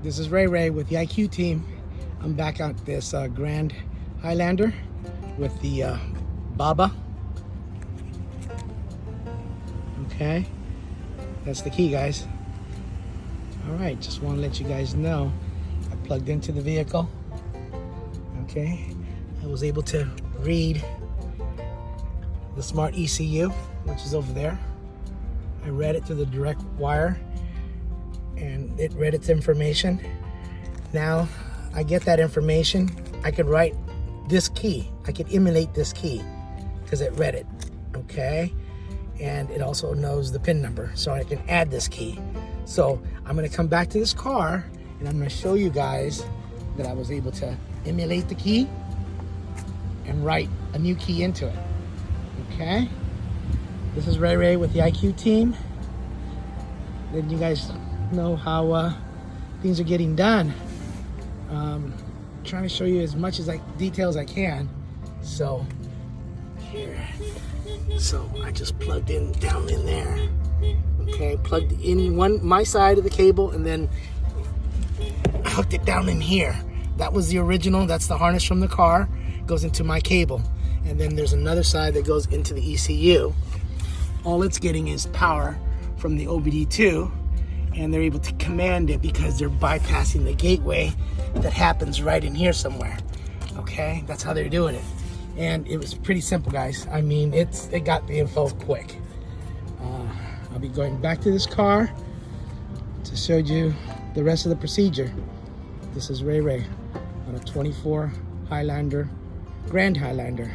This is Ray with the IQ team. I'm back at this Grand Highlander with the Baba. Okay, that's the key, guys. All right, just want to let you guys know I plugged into the vehicle. Okay, I was able to read the smart ECU, which is over there. I read it through the direct wire and it read its information. Now I get that information, I could write this key. I could emulate this key because it read it, okay? And it also knows the PIN number, so I can add this key. So I'm gonna come back to this car and I'm gonna show you guys that I was able to emulate the key and write a new key into it, okay? This is Ray with the IQ team. Then you guys know how things are getting done. Trying to show you as much as details I can. So here, so I just plugged in down in there. Okay, plugged in my side of the cable and then hooked it down in here. That was the original. That's the harness from the car. Goes into my cable, and then there's another side that goes into the ECU. All it's getting is power from the OBD2, and they're able to command it because they're bypassing the gateway that happens right in here somewhere. Okay, that's how they're doing it. And it was pretty simple, guys. I mean, it got the info quick. I'll be going back to this car to show you the rest of the procedure. This is Ray on a 24 Highlander, Grand Highlander,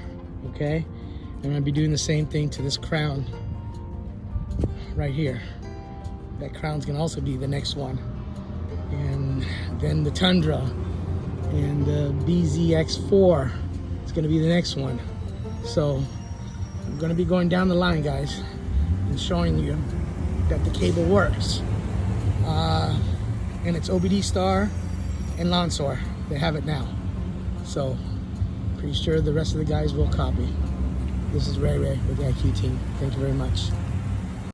okay? I'm gonna be doing the same thing to this crown right here. That crown's gonna also be the next one. And then the Tundra and the BZX4 is gonna be the next one. So I'm gonna be going down the line, guys, and showing you that the cable works. And it's OBD Star and Lonsor. They have it now. So pretty sure the rest of the guys will copy. This is Ray with the IQ team. Thank you very much.